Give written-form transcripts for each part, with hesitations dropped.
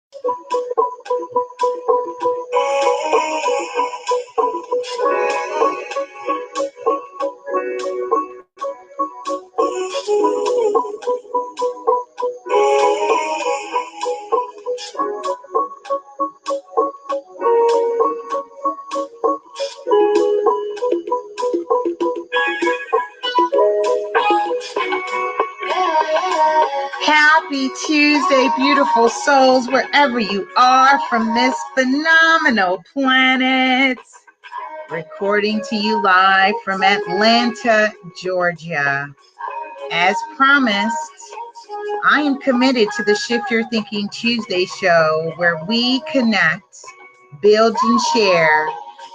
Happy Tuesday, beautiful souls, wherever you are from this phenomenal planet. Recording to you live from Atlanta, Georgia. As promised, I am committed to the Shift Your Thinking Tuesday show where we connect, build and share,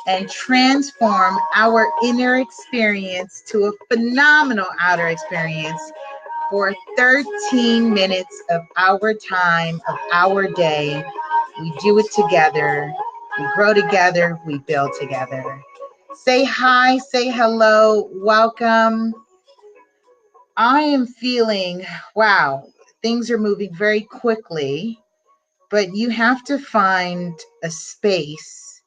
and transform our inner experience to a phenomenal outer experience for 13 minutes of our time, of our day. We do it together. We grow together. We build together. Say hi, say hello, welcome. I am feeling, wow, things are moving very quickly, but you have to find a space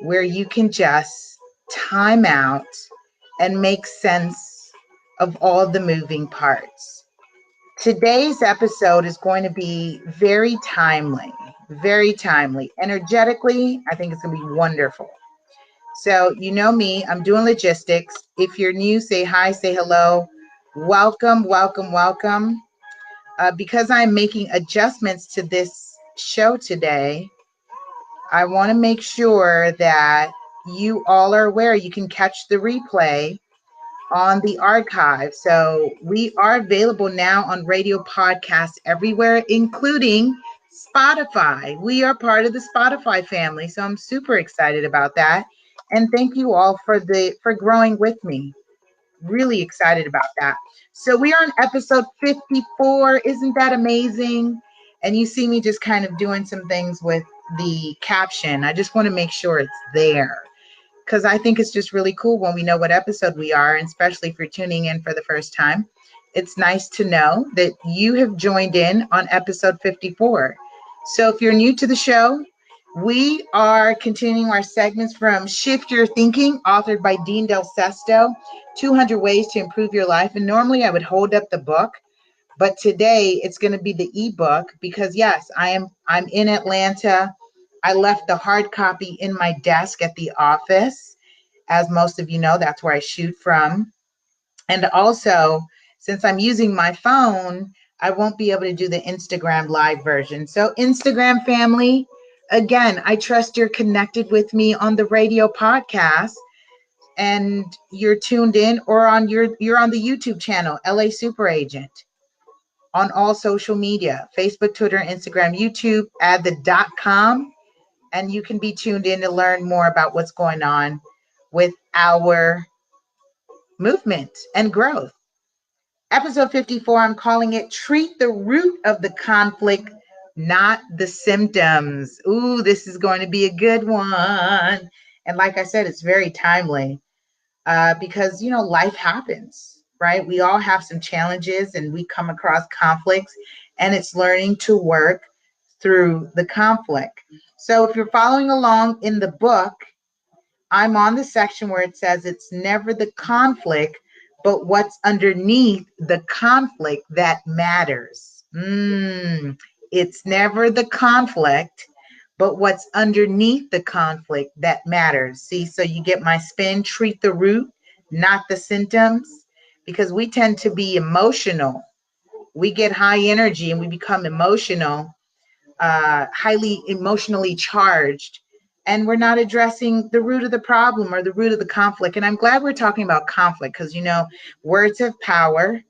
where you can just time out and make sense of all the moving parts. Today's episode is going to be very timely, very timely. Energetically, I think it's going to be wonderful. So, you know me, I'm doing logistics. If you're new, say hi, say hello. Welcome, welcome, welcome. Because I'm making adjustments to this show today, I want to make sure that you all are aware you can catch the replay on the archive. So we are available now on radio podcasts everywhere, including Spotify. We are part of the Spotify family, so I'm super excited about that. And thank you all for growing with me. Really excited about that. So we are on episode 54. Isn't that amazing? And you see me just kind of doing some things with the caption. I just want to make sure it's there, because I think it's just really cool when we know what episode we are, and especially if you're tuning in for the first time. It's nice to know that you have joined in on episode 54. So if you're new to the show, we are continuing our segments from Shift Your Thinking, authored by Dean Del Sesto, 200 Ways to Improve Your Life. And normally I would hold up the book, but today it's going to be the ebook because yes, I'm in Atlanta. I left the hard copy in my desk at the office. As most of you know, that's where I shoot from. And also, since I'm using my phone, I won't be able to do the Instagram live version. So Instagram family, again, I trust you're connected with me on the radio podcast and you're tuned in, or you're on the YouTube channel, LA Super Agent, on all social media, Facebook, Twitter, Instagram, YouTube, add the .com. And you can be tuned in to learn more about what's going on with our movement and growth. Episode 54, I'm calling it Treat the Root of the Conflict, Not the Symptoms. Ooh, this is going to be a good one. And like I said, it's very timely because, life happens, right? We all have some challenges and we come across conflicts, and it's learning to work through the conflict. So if you're following along in the book, I'm on the section where it says it's never the conflict, but what's underneath the conflict that matters. It's never the conflict, but what's underneath the conflict that matters. See, so you get my spin, treat the root, not the symptoms, because we tend to be emotional. We get high energy and we become emotional, highly emotionally charged, and we're not addressing the root of the problem or the root of the conflict. And I'm glad we're talking about conflict because, words have power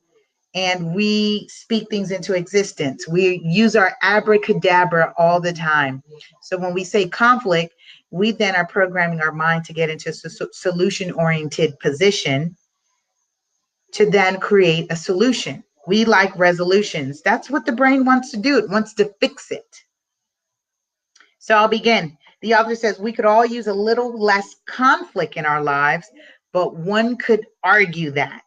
and we speak things into existence. We use our abracadabra all the time. So when we say conflict, we then are programming our mind to get into a solution-oriented position to then create a solution. We like resolutions. That's what the brain wants to do. It wants to fix it. So I'll begin. The author says we could all use a little less conflict in our lives, but one could argue that.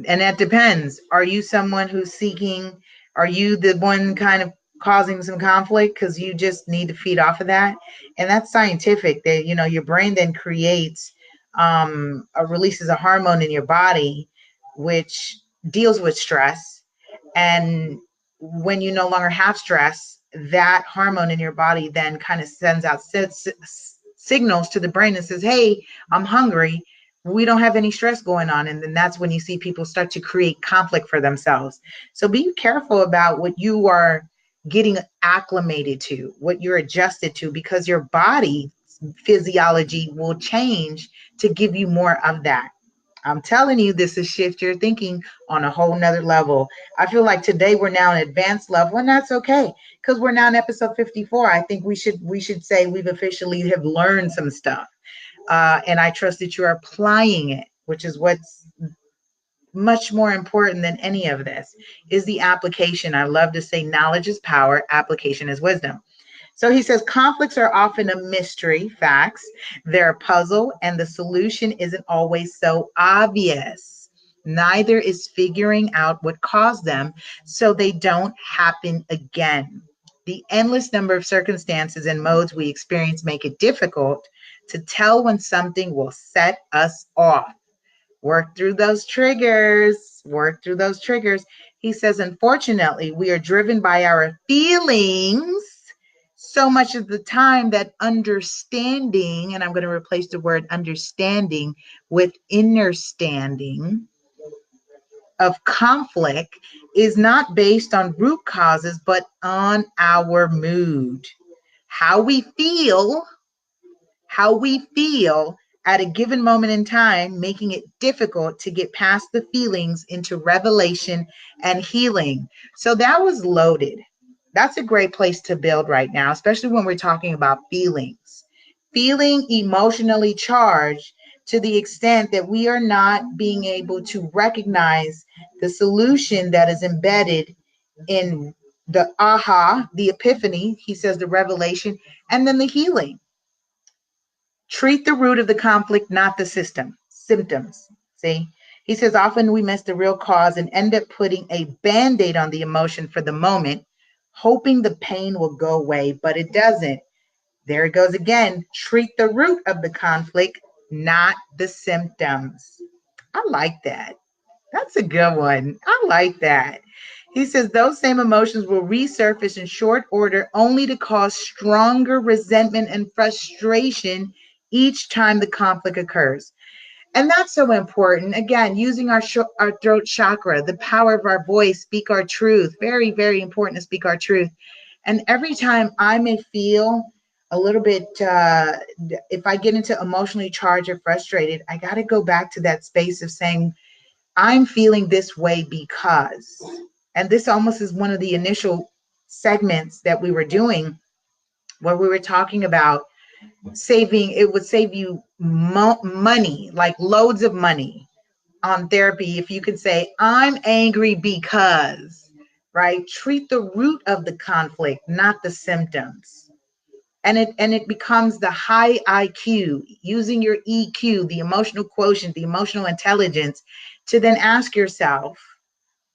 And that depends. Are you someone who's seeking, are you the one kind of causing some conflict because you just need to feed off of that. And that's scientific that, your brain then creates, releases a hormone in your body, which deals with stress. And when you no longer have stress, that hormone in your body then kind of sends out signals to the brain and says, hey, I'm hungry. We don't have any stress going on. And then that's when you see people start to create conflict for themselves. So be careful about what you are getting acclimated to, what you're adjusted to, because your body physiology will change to give you more of that. I'm telling you, this is shift your thinking on a whole nother level. I feel like today we're now an advanced level, and that's okay because we're now in episode 54. I think we should say we've officially have learned some stuff, and I trust that you are applying it, which is what's much more important than any of this is the application. I love to say knowledge is power, application is wisdom. So he says conflicts are often a mystery, facts. They're a puzzle, and the solution isn't always so obvious. Neither is figuring out what caused them so they don't happen again. The endless number of circumstances and modes we experience make it difficult to tell when something will set us off. Work through those triggers. Work through those triggers. He says, unfortunately, we are driven by our feelings so much of the time that understanding, and I'm going to replace the word understanding with understanding of conflict, is not based on root causes, but on our mood. How we feel at a given moment in time, making it difficult to get past the feelings into revelation and healing. So that was loaded. That's a great place to build right now, especially when we're talking about feelings. Feeling emotionally charged to the extent that we are not being able to recognize the solution that is embedded in the aha, the epiphany, he says, the revelation, and then the healing. Treat the root of the conflict, not the symptoms. See, he says often we miss the real cause and end up putting a band-aid on the emotion for the moment, hoping the pain will go away, but it doesn't. There it goes again. Treat the root of the conflict, not the symptoms. I like that. That's a good one. I like that. He says those same emotions will resurface in short order only to cause stronger resentment and frustration each time the conflict occurs. And that's so important. Again, using our throat chakra, the power of our voice, speak our truth. Very, very important to speak our truth. And every time I may feel a little bit, if I get into emotionally charged or frustrated, I got to go back to that space of saying, I'm feeling this way because, and this almost is one of the initial segments that we were doing where we were talking about saving, it would save you money, like loads of money on therapy. If you could say, I'm angry because, right? Treat the root of the conflict, not the symptoms. And it becomes the high IQ, using your EQ, the emotional quotient, the emotional intelligence, to then ask yourself,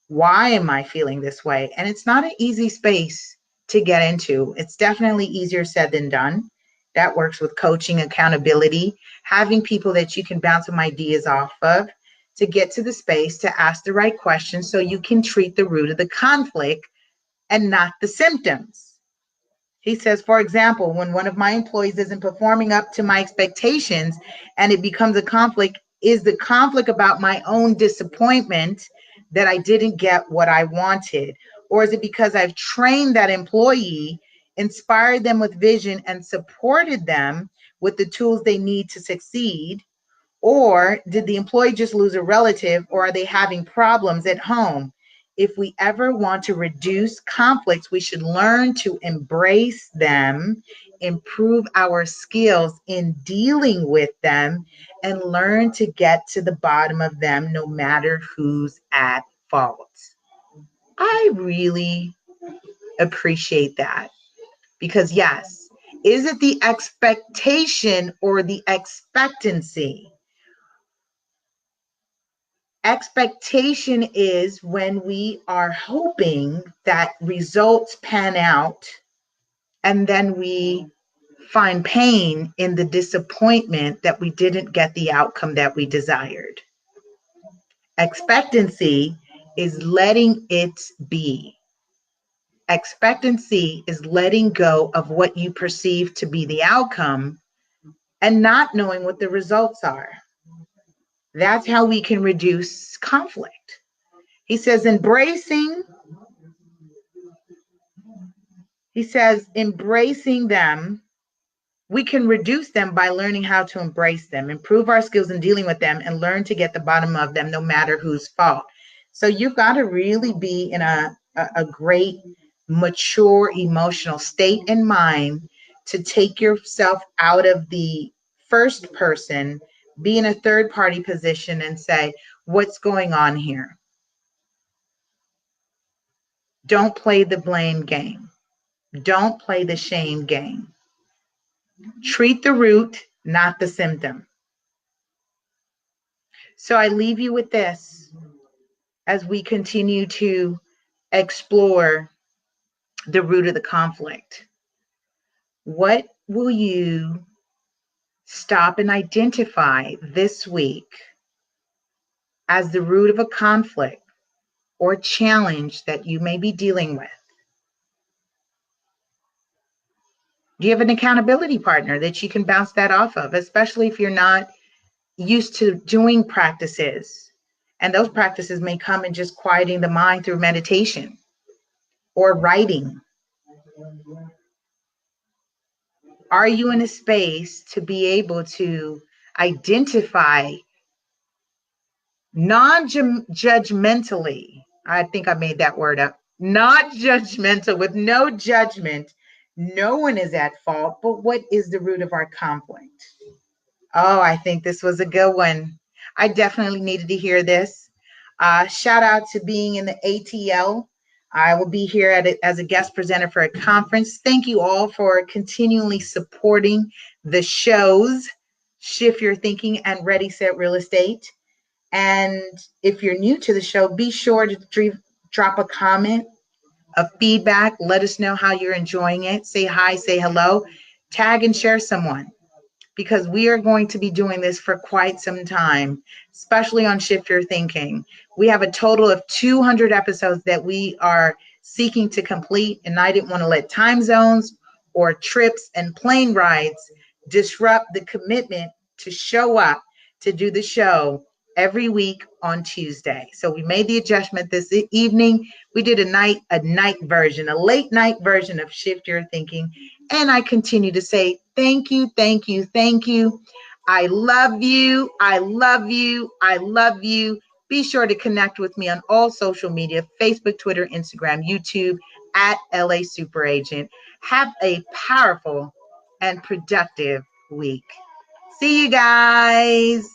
why am I feeling this way? And it's not an easy space to get into. It's definitely easier said than done. That works with coaching, accountability, having people that you can bounce some ideas off of to get to the space to ask the right questions so you can treat the root of the conflict and not the symptoms. He says, for example, when one of my employees isn't performing up to my expectations and it becomes a conflict, is the conflict about my own disappointment that I didn't get what I wanted? Or is it because I've trained that employee, inspired them with vision, and supported them with the tools they need to succeed? Or did the employee just lose a relative, or are they having problems at home? If we ever want to reduce conflicts, we should learn to embrace them, improve our skills in dealing with them, and learn to get to the bottom of them no matter who's at fault. I really appreciate that because, yes, is it the expectation or the expectancy? Expectation is when we are hoping that results pan out and then we find pain in the disappointment that we didn't get the outcome that we desired. Expectancy is letting it be. Expectancy is letting go of what you perceive to be the outcome and not knowing what the results are. That's how we can reduce conflict. He says, embracing them, we can reduce them by learning how to embrace them, improve our skills in dealing with them, and learn to get the bottom of them no matter whose fault. So you've got to really be in a great, mature emotional state and mind to take yourself out of the first person, be in a third party position and say, what's going on here? Don't play the blame game. Don't play the shame game. Treat the root, not the symptom. So I leave you with this as we continue to explore the root of the conflict. What will you stop and identify this week as the root of a conflict or challenge that you may be dealing with? Do you have an accountability partner that you can bounce that off of, especially if you're not used to doing practices? And those practices may come in just quieting the mind through meditation or writing. Are you in a space to be able to identify non-judgmentally? I think I made that word up. Not judgmental, with no judgment. No one is at fault, but what is the root of our conflict? Oh, I think this was a good one. I definitely needed to hear this. Shout out to being in the ATL. I will be here as a guest presenter for a conference. Thank you all for continually supporting the shows, Shift Your Thinking and Ready, Set, Real Estate. And if you're new to the show, be sure to drop a comment, a feedback. Let us know how you're enjoying it. Say hi, say hello, tag and share someone, because we are going to be doing this for quite some time, especially on Shift Your Thinking. We have a total of 200 episodes that we are seeking to complete, and I didn't want to let time zones or trips and plane rides disrupt the commitment to show up to do the show every week on Tuesday. So we made the adjustment this evening. We did a night version, a late night version of Shift Your Thinking. And I continue to say, thank you, thank you, thank you. I love you. I love you. I love you. Be sure to connect with me on all social media, Facebook, Twitter, Instagram, YouTube, at lasuperagent. Have a powerful and productive week. See you guys.